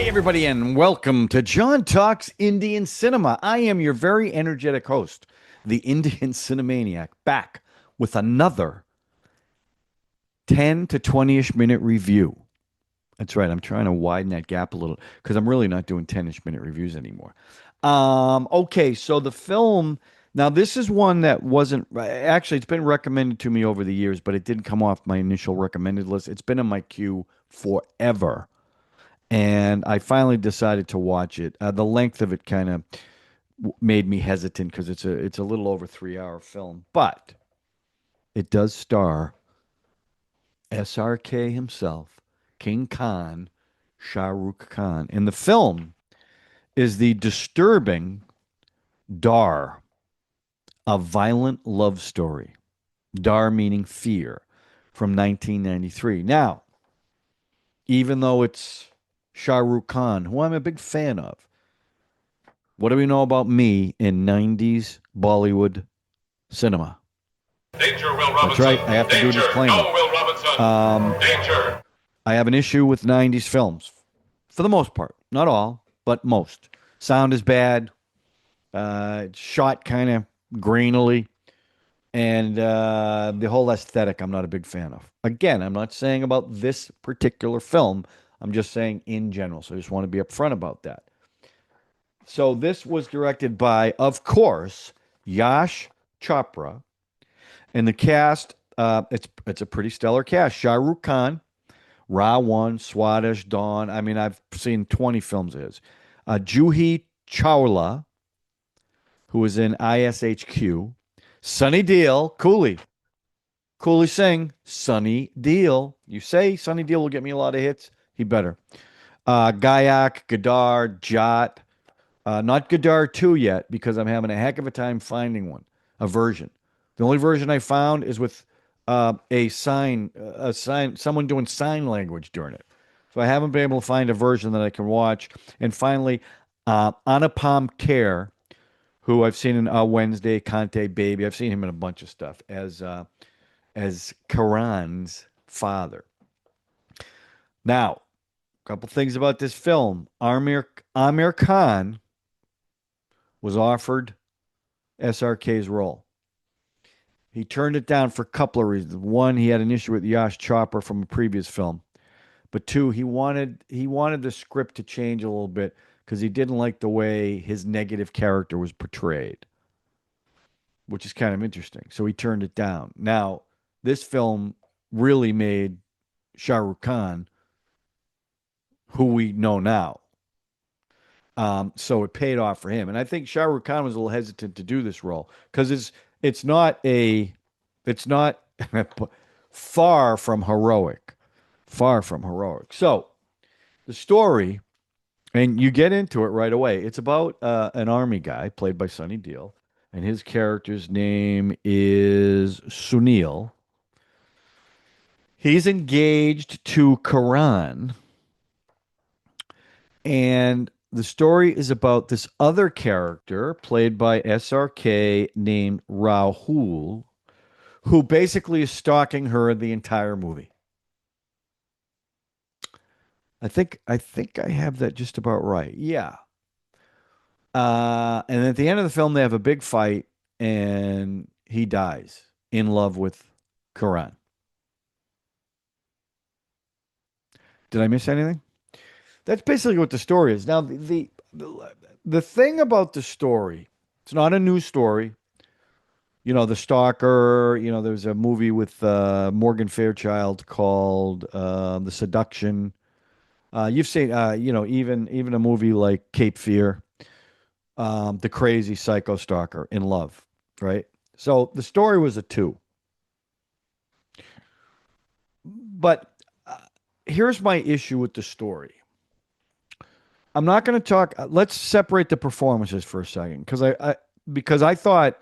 Hey, everybody, and welcome to John Talks Indian Cinema. I am your very energetic host, the Indian Cine-MANIAC, back with another 10 to 20-ish minute review. That's right, I'm trying to widen that gap a little because I'm really not doing 10-ish minute reviews anymore. Okay, so the film, now this is one that wasn't, actually, it's been recommended to me over the years, but it didn't come off my initial recommended list. It's been in my queue forever. And I finally decided to watch it. The length of it kind of made me hesitant because it's a little over 3 hour film, but it does star SRK himself, King Khan, Shah Rukh Khan, and the film is the disturbing Dar, a violent love story. Dar meaning fear, from 1993. Now, even though it's Shah Rukh Khan, who I'm a big fan of. What do we know about me in 90s Bollywood cinema? Danger, Will That's Robinson. right, I have to do a Danger. disclaimer. No, Will Robinson. Danger. I have an issue with 90s films, for the most part. Not all, but most. Sound is bad, it's shot kind of grainily, and the whole aesthetic I'm not a big fan of. Again, I'm not saying about this particular film. I'm just saying in general. So I just want to be upfront about that. So this was directed by, of course, Yash Chopra. And the cast, it's a pretty stellar cast. Shah Rukh Khan, Rawan, Swades, Dawn. I mean, I've seen 20 films of his. Juhi Chawla, who was in ISHQ. Sunny Deol, Cooley Singh, Sunny Deol. You say Sunny Deol will get me a lot of hits. He better. Ghayak, Gadar, Jaat. Not Gadar 2 yet because I'm having a heck of a time finding one, a version. The only version I found is with someone doing sign language during it. So I haven't been able to find a version that I can watch. And finally, Anupam Kher, who I've seen in Wednesday, Kante Baby. I've seen him in a bunch of stuff as Karan's father. Now, a couple things about this film. Amir Khan was offered SRK's role. He turned it down for a couple of reasons. One, he had an issue with Yash Chopra from a previous film. But two, he wanted the script to change a little bit because he didn't like the way his negative character was portrayed, which is kind of interesting. So he turned it down. Now, this film really made Shah Rukh Khan who we know now. So it paid off for him. And I think Shah Rukh Khan was a little hesitant to do this role because it's not far from heroic. Far from heroic. So the story, and you get into it right away. It's about an army guy played by Sunny Deol, and his character's name is Sunil. He's engaged to Karan, and the story is about this other character played by SRK named Rahul, who basically is stalking her the entire movie. I think I have that just about right. Yeah. And at the end of the film, they have a big fight, and he dies in love with Karan. Did I miss anything? That's basically what the story is. Now, the thing about the story, it's not a new story. You know, the stalker. You know, there's a movie with Morgan Fairchild called The Seduction. You've seen, even a movie like Cape Fear, the crazy psycho stalker in love, right? So the story was a two. But here's my issue with the story. I'm not going to talk. Let's separate the performances for a second, because I thought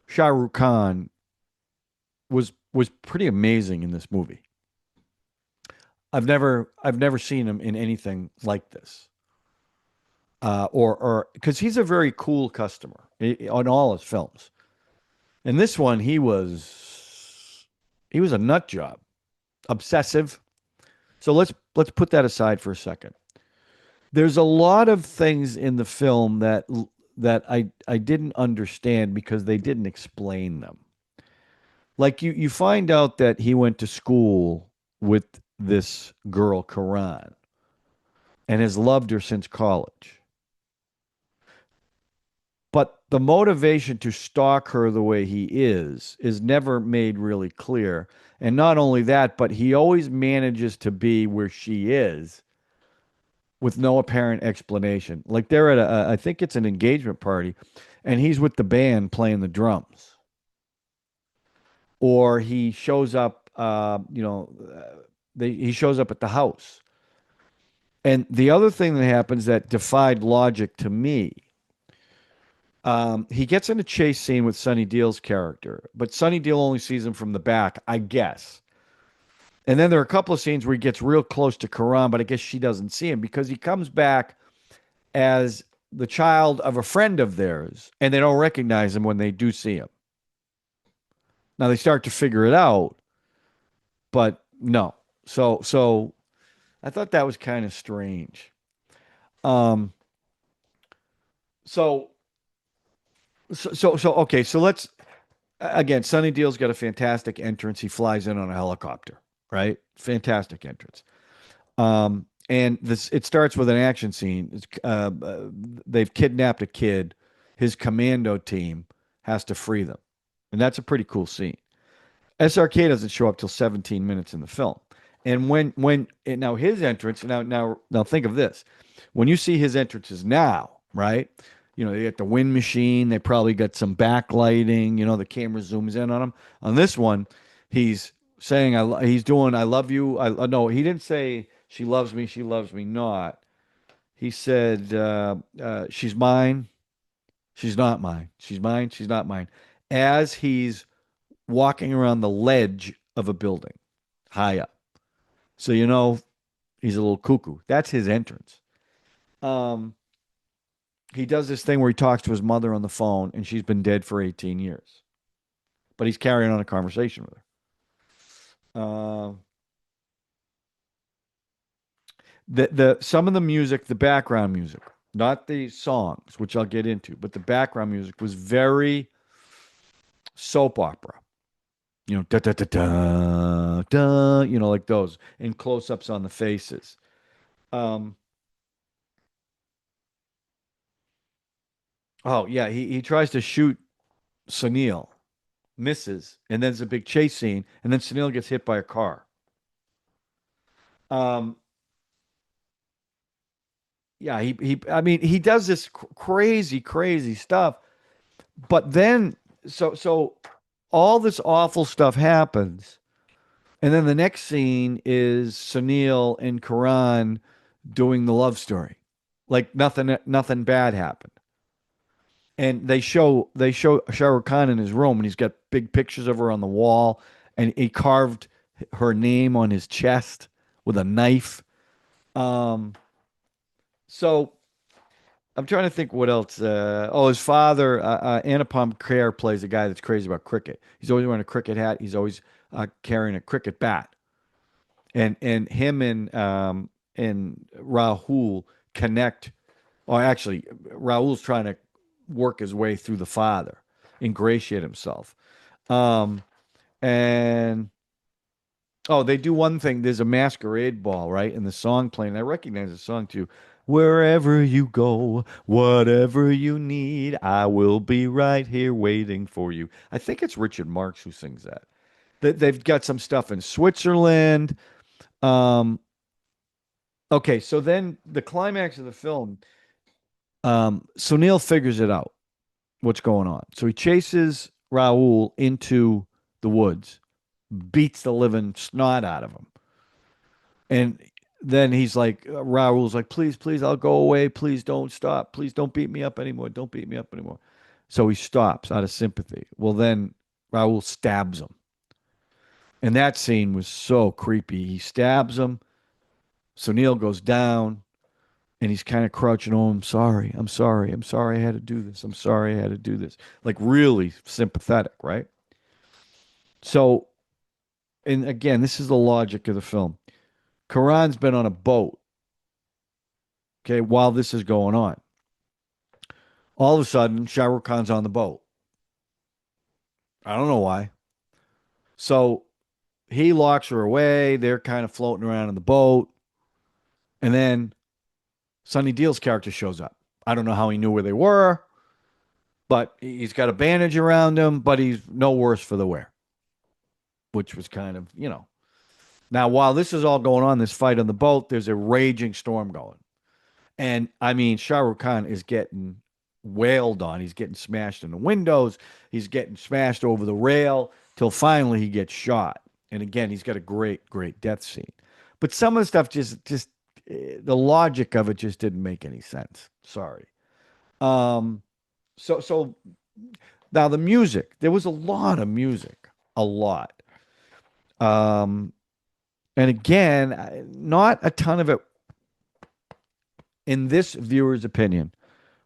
Shah Rukh Khan was pretty amazing in this movie. I've never seen him in anything like this, or because he's a very cool customer on all his films. In this one, he was a nut job, obsessive. So let's put that aside for a second. There's a lot of things in the film that I didn't understand because they didn't explain them. Like you find out that he went to school with this girl Karan and has loved her since college. But the motivation to stalk her the way he is never made really clear. And not only that, but he always manages to be where she is with no apparent explanation. Like they're at I think it's an engagement party, and he's with the band playing the drums, or he shows up. He shows up at the house. And the other thing that happens that defied logic to me, he gets in a chase scene with Sunny Deol's character, but Sunny Deol only sees him from the back, I guess. And then there are a couple of scenes where he gets real close to Karan, but I guess she doesn't see him because he comes back as the child of a friend of theirs, and they don't recognize him when they do see him. Now they start to figure it out, but no. So I thought that was kind of strange. Um, so so okay. So let's again. Sunny Deal's got a fantastic entrance. He flies in on a helicopter, right? Fantastic entrance. And this it starts with an action scene. They've kidnapped a kid. His commando team has to free them, and that's a pretty cool scene. SRK doesn't show up till 17 minutes in the film, and now his entrance now think of this. When you see his entrances now, right? You know, they got the wind machine. They probably got some backlighting. You know, the camera zooms in on him. On this one, he's saying, he's doing, I love you. No, he didn't say she loves me not. He said, she's mine, she's not mine. She's mine, she's not mine. As he's walking around the ledge of a building high up. So, you know, he's a little cuckoo. That's his entrance. Um, he does this thing where he talks to his mother on the phone, and she's been dead for 18 years, but he's carrying on a conversation with her. The some of the music, the background music, not the songs, which I'll get into, but the background music was very soap opera. You know, da da da da da. You know, like those, and close-ups on the faces. Um, oh yeah, he tries to shoot Sunil, misses, and then there's a big chase scene, and then Sunil gets hit by a car. Um, yeah, I mean, he does this crazy stuff, but then so all this awful stuff happens, and then the next scene is Sunil and Karan doing the love story, like nothing bad happened. And they show Shah Rukh Khan in his room, and he's got big pictures of her on the wall, and he carved her name on his chest with a knife. Um, so I'm trying to think what else. His father, Anupam Kher, plays a guy that's crazy about cricket. He's always wearing a cricket hat. He's always carrying a cricket bat, and him and Rahul connect. Or actually, Rahul's trying to work his way through the father, ingratiate himself. Um, and they do one thing. There's a masquerade ball, right? And the song playing. I recognize the song too. Wherever you go, whatever you need, I will be right here waiting for you. I think it's Richard Marx who sings that. They've got some stuff in Switzerland. Um, okay, so then the climax of the film, Sunil figures it out, what's going on. So he chases Raul into the woods, beats the living snot out of him. And then he's like, Raul's like, please, I'll go away. Please don't stop. Please don't beat me up anymore. Don't beat me up anymore. So he stops out of sympathy. Well, then Raul stabs him. And that scene was so creepy. He stabs him. Sunil goes down, and he's kind of crouching. Oh, I'm sorry. I'm sorry. I'm sorry I had to do this. I'm sorry I had to do this. Like really sympathetic, right? So, and again, this is the logic of the film. Karan's been on a boat. Okay, while this is going on, all of a sudden, Shah Rukh Khan's on the boat. I don't know why. So he locks her away. They're kind of floating around in the boat. And then Sunny Deol's character shows up. I don't know how he knew where they were, but he's got a bandage around him, but he's no worse for the wear, which was kind of, you know. Now, while this is all going on, this fight on the boat, there's a raging storm going. And I mean, Shah Rukh Khan is getting wailed on. He's getting smashed in the windows. He's getting smashed over the rail till finally he gets shot. And again, he's got a great, great death scene. But some of the stuff the logic of it just didn't make any sense. Sorry. So now the music, there was a lot of music, a lot. And again, not a ton of it, in this viewer's opinion,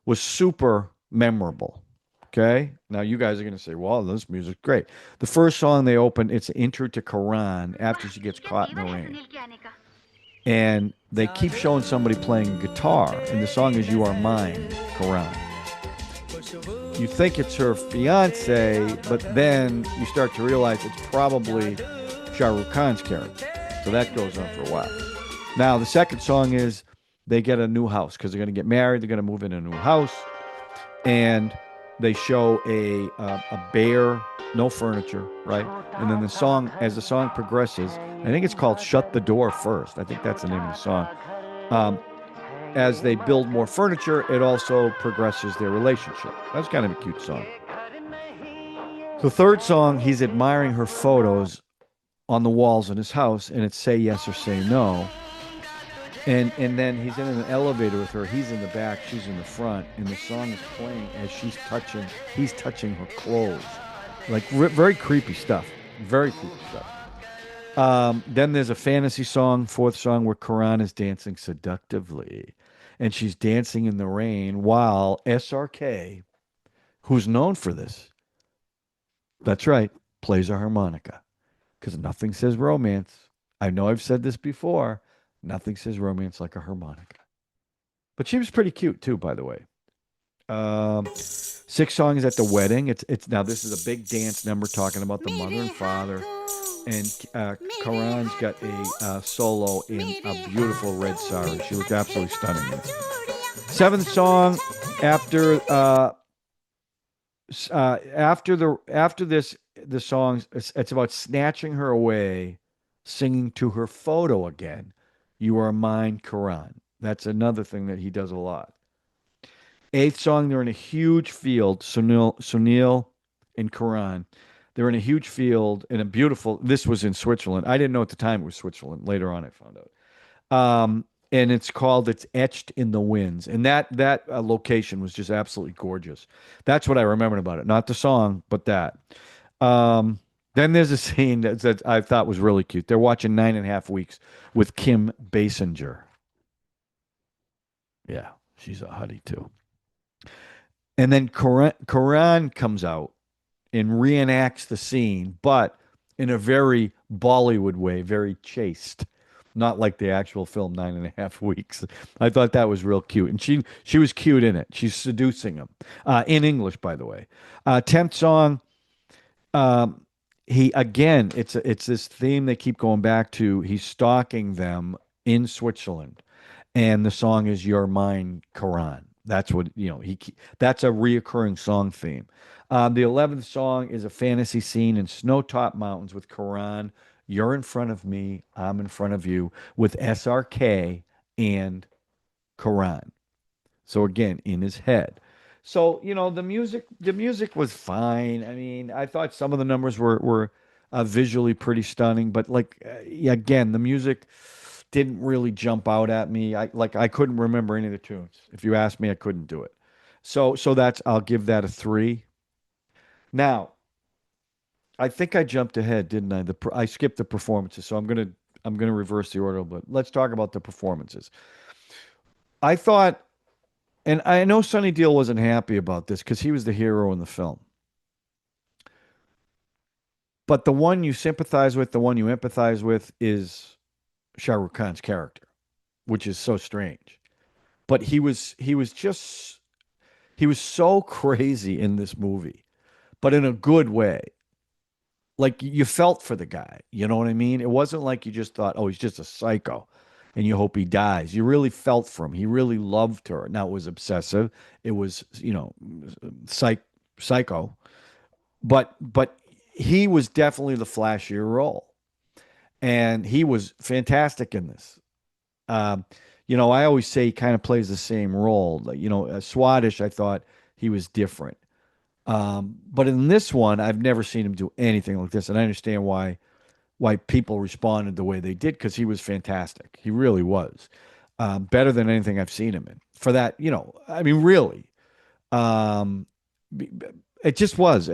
was super memorable. Okay. Now you guys are going to say, well, this music's great. The first song they open, it's an intro to Quran after she gets caught in the rain. And they keep showing somebody playing guitar, and the song is You Are Mine, Quran. You think it's her fiance, but then you start to realize it's probably Shah Rukh Khan's character. So that goes on for a while. Now, the second song is they get a new house because they're going to get married. They're going to move in a new house. And they show a bare, no furniture, right? And then the song, as the song progresses, I think it's called Shut the Door First. I think that's the name of the song. As they build more furniture, it also progresses their relationship. That's kind of a cute song. The third song, he's admiring her photos on the walls in his house, and it's Say Yes or Say No. And then he's in an elevator with her. He's in the back, she's in the front, and the song is playing as he's touching her clothes. Like very creepy stuff. Very creepy stuff. Then there's a fantasy song, fourth song, where Quran is dancing seductively. And she's dancing in the rain while SRK, who's known for this, that's right, plays a harmonica. Because nothing says romance. I know I've said this before. Nothing says romance like a harmonica. But she was pretty cute too, by the way. 6 songs at the wedding. It's now this is a big dance number talking about the mother and father. And Karan's got a solo in a beautiful red sari. She looked absolutely stunning. 7th song after the songs, it's about snatching her away, singing to her photo again. You Are Mine, Quran. That's another thing that he does a lot. 8th song, they're in a huge field. Sunil and Quran. They're in a huge field in a beautiful. This was in Switzerland. I didn't know at the time it was Switzerland. Later on, I found out. And it's Etched in the Winds. And that location was just absolutely gorgeous. That's what I remembered about it. Not the song, but that. Then there's a scene that I thought was really cute. They're watching 9.5 Weeks with Kim Basinger. Yeah, she's a hottie too. And then Quran comes out and reenacts the scene, but in a very Bollywood way, very chaste. Not like the actual film 9.5 Weeks. I thought that was real cute. And she was cute in it. She's seducing him. In English, by the way. 10th song, it's this theme they keep going back to. He's stalking them in Switzerland, and the song is You're Mine, Quran. That's what that's a reoccurring song theme. The 11th song is a fantasy scene in snow-topped mountains with Quran. You're in front of me, I'm in front of you, with SRK and Quran. So again, in his head. So, the music was fine. I mean, I thought some of the numbers were visually pretty stunning, but again, the music didn't really jump out at me. I couldn't remember any of the tunes. If you asked me, I couldn't do it. So I'll give that a 3. Now, I think I jumped ahead, didn't I? I skipped the performances, so I'm gonna reverse the order, but let's talk about the performances. I thought. And I know Sunny Deol wasn't happy about this because he was the hero in the film. But the one you sympathize with, the one you empathize with is Shah Rukh Khan's character, which is so strange. but he was so crazy in this movie, but in a good way. Like you felt for the guy. You know what I mean? It wasn't like you just thought, oh, he's just a psycho and you hope he dies. You really felt for him. He really loved her. Now it was obsessive. It was, psycho, but he was definitely the flashier role. And he was fantastic in this. Um, I always say he kind of plays the same role. Like, Swadish, I thought he was different. But in this one, I've never seen him do anything like this, and I understand why people responded the way they did because he was fantastic. He really was better than anything I've seen him in. For that, I mean, really, um, it just was.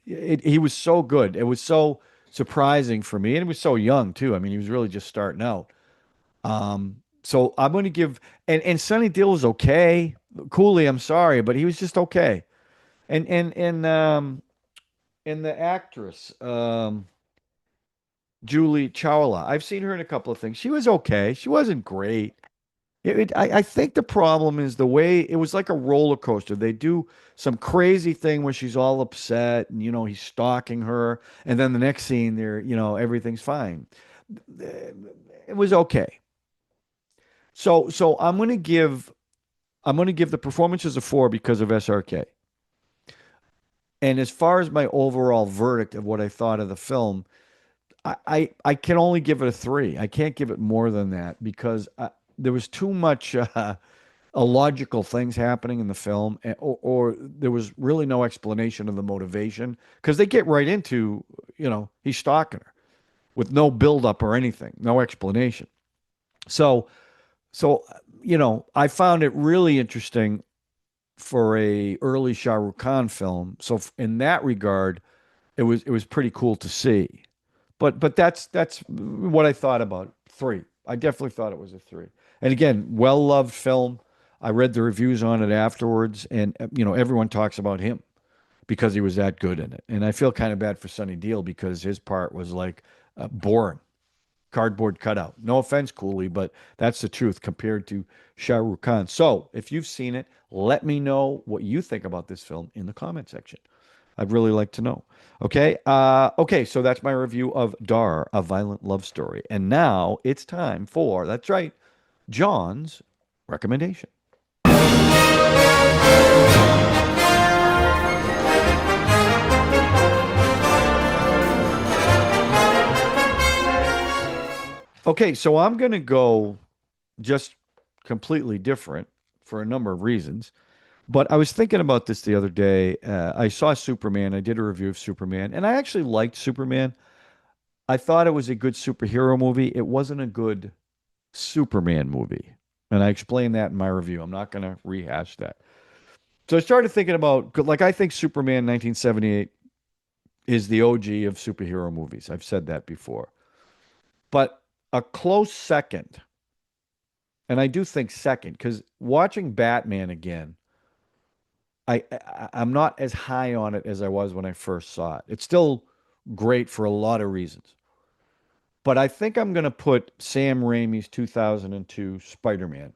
He was so good. It was so surprising for me, and he was so young too. I mean, he was really just starting out. So I'm going to give and Sunny Deol was okay. Cooley, I'm sorry, but he was just okay. And the actress, Julie Chawla, I've seen her in a couple of things. She was okay. She wasn't great. I think the problem is the way it was like a roller coaster. They do some crazy thing where she's all upset and he's stalking her, and then the next scene there, everything's fine. It was okay. So I'm gonna give the performances a 4 because of SRK. And as far as my overall verdict of what I thought of the film, I can only give it a 3. I can't give it more than that because there was too much illogical things happening in the film, or there was really no explanation of the motivation because they get right into, he's stalking her with no buildup or anything, no explanation. So, so I found it really interesting for a early Shah Rukh Khan film. So in that regard, it was pretty cool to see. But that's what I thought about 3. I definitely thought it was a 3. And again, well loved film. I read the reviews on it afterwards, and everyone talks about him because he was that good in it. And I feel kind of bad for Sunny Deol because his part was like boring, cardboard cutout. No offense, Cooley, but that's the truth compared to Shah Rukh Khan. So if you've seen it, let me know what you think about this film in the comment section. I'd really like to know. Okay. Okay. So that's my review of Dar, a violent love story. And now it's time for, that's right, John's recommendation. Okay. So I'm going to go just completely different for a number of reasons. But I was thinking about this the other day. I saw Superman. I did a review of Superman, and I actually liked Superman. I thought it was a good superhero movie. It wasn't a good Superman movie. And I explained that in my review. I'm not going to rehash that. So I started thinking about, like, I think Superman 1978 is the OG of superhero movies. I've said that before. But a close second, and I do think second, because watching Batman again, I'm not as high on it as I was when I first saw it. It's still great for a lot of reasons. But I think I'm going to put Sam Raimi's 2002 Spider-Man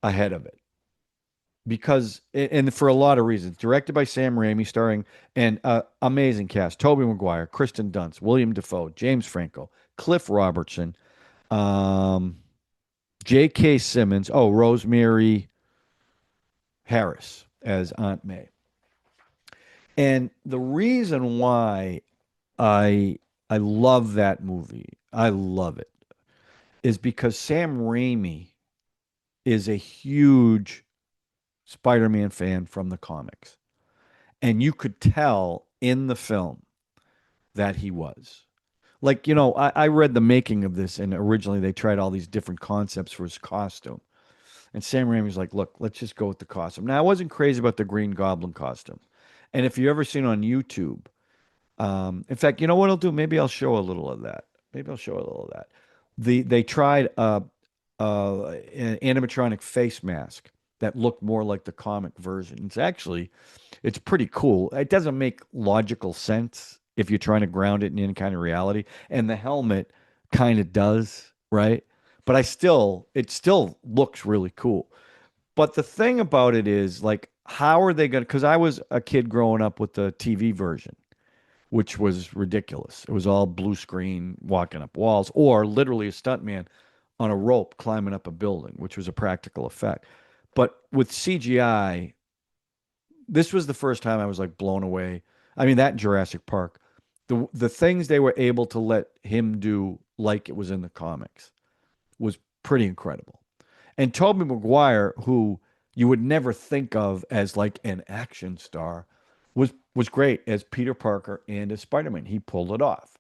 ahead of it because, and for a lot of reasons, directed by Sam Raimi, starring an amazing cast: Tobey Maguire, Kristen Dunst, William Dafoe, James Franco, Cliff Robertson, um, J.K. Simmons, oh, Rosemary Harris as Aunt May. And the reason why I I love that movie, I love it, is because Sam Raimi is a huge Spider-Man fan from the comics. And you could tell in the film that he was. Like, I read the making of this, and originally they tried all these different concepts for his costume. And Sam Raimi's like, look, let's just go with the costume. Now, I wasn't crazy about the Green Goblin costume. And if you ever seen on YouTube, in fact, you know what I'll do? Maybe I'll show a little of that. Maybe I'll show a little of that. They tried an animatronic face mask that looked more like the comic version. It's pretty cool. It doesn't make logical sense if you're trying to ground it in any kind of reality, and the helmet kind of does, right? but it still looks really cool. But the thing about it is, like, how are they going to? Because I was a kid growing up with the TV version, which was ridiculous. It was all blue screen, walking up walls, or literally a stuntman on a rope climbing up a building, which was a practical effect. But with CGI, this was the first time I was like blown away. I mean, that and Jurassic Park, the things they were able to let him do, like it was in the comics, was pretty incredible. And Tobey Maguire, who you would never think of as like an action star, was great as Peter Parker and as Spider-Man. He pulled it off.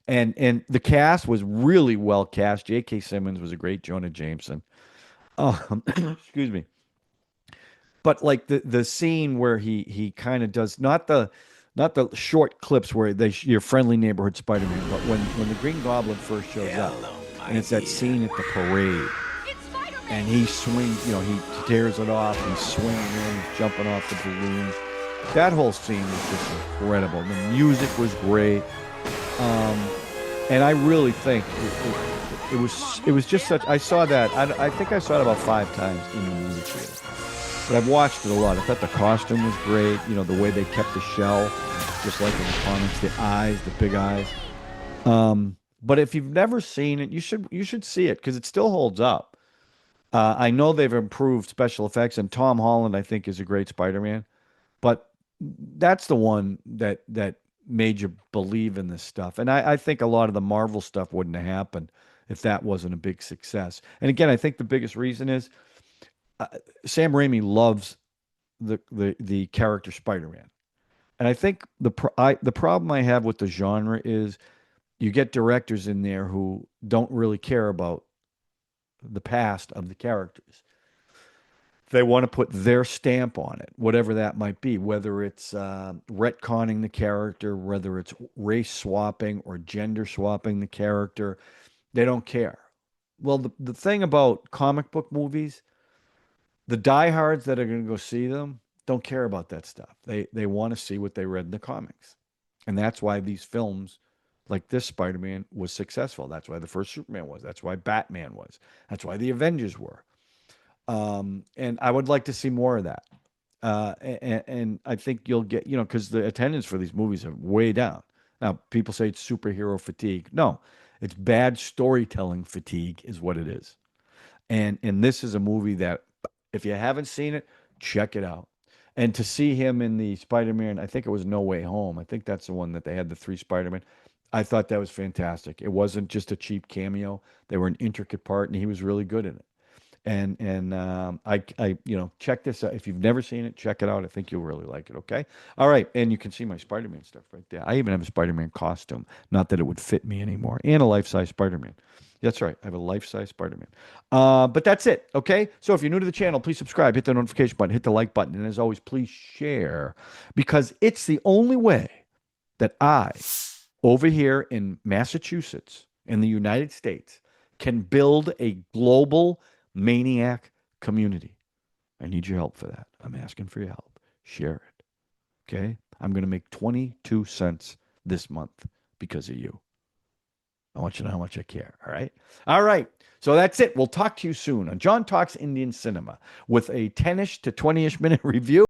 And the cast was really well cast. J.K. Simmons was a great Jonah Jameson. Excuse me. But like the scene where he kind of does not the short clips where your friendly neighborhood Spider-Man, but when the Green Goblin first shows up, and it's that scene at the parade, and he swings, he tears it off, he's swinging in, he's jumping off the balloons. That whole scene was just incredible. The music was great, and I really think it was just such. I saw that. I think I saw it about 5 times in the movie theater. But I've watched it a lot. I thought the costume was great. The way they kept the shell, just like in the comics, the eyes, the big eyes. But if you've never seen it, you should see it because it still holds up. I know they've improved special effects, and Tom Holland, I think, is a great Spider-Man. But that's the one that made you believe in this stuff. And I think a lot of the Marvel stuff wouldn't have happened if that wasn't a big success. And again, I think the biggest reason is Sam Raimi loves the character Spider-Man, and I think the problem I have with the genre is you get directors in there who don't really care about the past of the characters. They want to put their stamp on it, whatever that might be, whether it's retconning the character, whether it's race swapping or gender swapping the character. They don't care. Well, the thing about comic book movies, the diehards that are going to go see them don't care about that stuff. They want to see what they read in the comics. And that's why these films like this Spider-Man was successful. That's why the first Superman was. That's why Batman was. That's why the Avengers were. And I would like to see more of that. And I think you'll get, because the attendance for these movies are way down. Now, people say it's superhero fatigue. No, it's bad storytelling fatigue is what it is. And this is a movie that, if you haven't seen it, check it out. And to see him in the Spider-Man, I think it was No Way Home. I think that's the one that they had the 3 Spider-Man. I thought that was fantastic. It wasn't just a cheap cameo. They were an intricate part, and he was really good in it. And I check this out. If you've never seen it, check it out. I think you'll really like it. Okay. All right. And you can see my Spider-Man stuff right there. I even have a Spider-Man costume. Not that it would fit me anymore. And a life-size Spider-Man. That's right. I have a life-size Spider-Man. But that's it. Okay. So if you're new to the channel, please subscribe, hit the notification button, hit the like button. And as always, please share, because it's the only way that I, over here in Massachusetts, in the United States, can build a global maniac community. I need your help for that. I'm asking for your help. Share it. Okay? I'm going to make 22 cents this month because of you. I want you to know how much I care. All right? All right. So that's it. We'll talk to you soon on John Talks Indian Cinema with a 10-ish to 20-ish minute review.